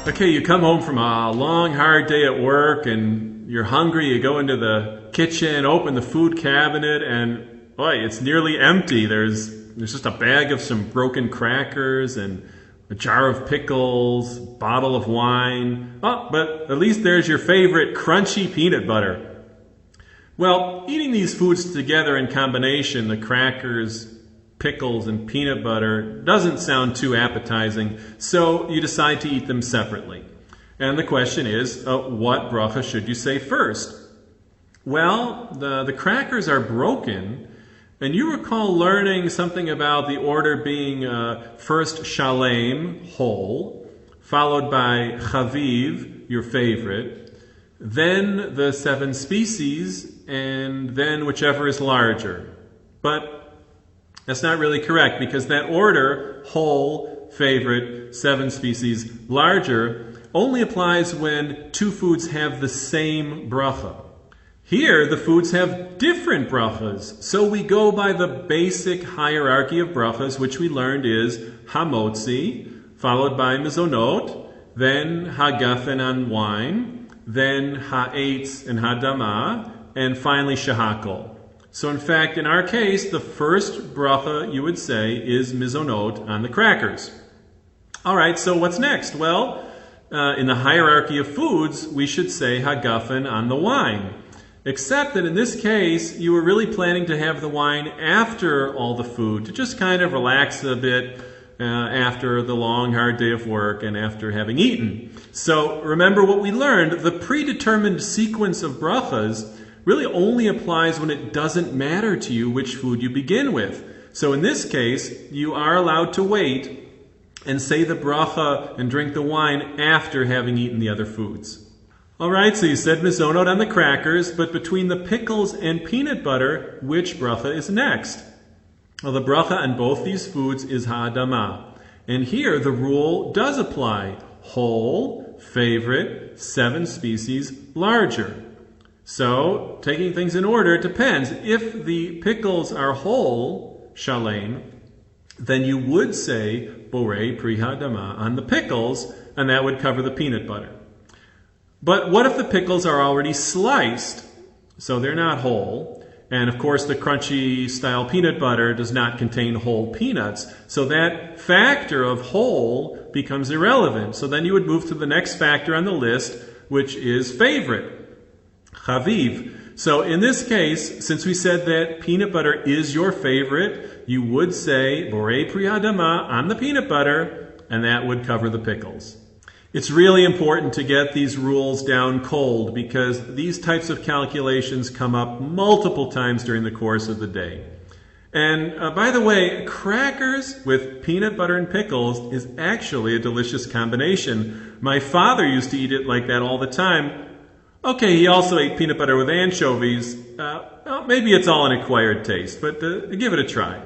Okay, you come home from a long, hard day at work and you're hungry. You go into the kitchen, open the food cabinet, and boy, it's nearly empty. There's just a bag of some broken crackers and a jar of pickles, bottle of wine. Oh, but at least there's your favorite crunchy peanut butter. Well, eating these foods together in combination, the crackers, pickles, and peanut butter, doesn't sound too appetizing, so you decide to eat them separately. And the question is, what bracha should you say first? Well, the crackers are broken, and you recall learning something about the order being first shalem, whole, followed by chaviv, your favorite, then the 7 species, and then whichever is larger. But that's not really correct, because that order, whole, favorite, 7 species, larger, only applies when 2 foods have the same bracha. Here, the foods have different brachas, so we go by the basic hierarchy of brachas, which we learned is hamotzi, followed by mizonot, then hagafen on wine, then ha'etz and hadama, and finally shahakol. So in fact, in our case, the first bracha you would say is mizonot on the crackers. All right, so what's next? Well, in the hierarchy of foods, we should say hagafen on the wine. Except that in this case, you were really planning to have the wine after all the food, to just kind of relax a bit after the long, hard day of work and after having eaten. So remember what we learned, the predetermined sequence of brachas really only applies when it doesn't matter to you which food you begin with. So in this case, you are allowed to wait and say the bracha and drink the wine after having eaten the other foods. All right, so you said mizonot on the crackers, but between the pickles and peanut butter, which bracha is next? Well, the bracha on both these foods is ha'adama. And here the rule does apply. Whole, favorite, 7 species, larger. So, taking things in order, it depends. If the pickles are whole, shalem, then you would say borei pri ha'adama on the pickles, and that would cover the peanut butter. But what if the pickles are already sliced, so they're not whole? And of course, the crunchy style peanut butter does not contain whole peanuts, so that factor of whole becomes irrelevant. So then you would move to the next factor on the list, which is favorite. Chaviv. So in this case, since we said that peanut butter is your favorite, you would say borei pri ha'adama on the peanut butter, and that would cover the pickles. It's really important to get these rules down cold because these types of calculations come up multiple times during the course of the day. And by the way, crackers with peanut butter and pickles is actually a delicious combination. My father used to eat it like that all the time. Okay, he also ate peanut butter with anchovies. Well, maybe it's all an acquired taste, but give it a try.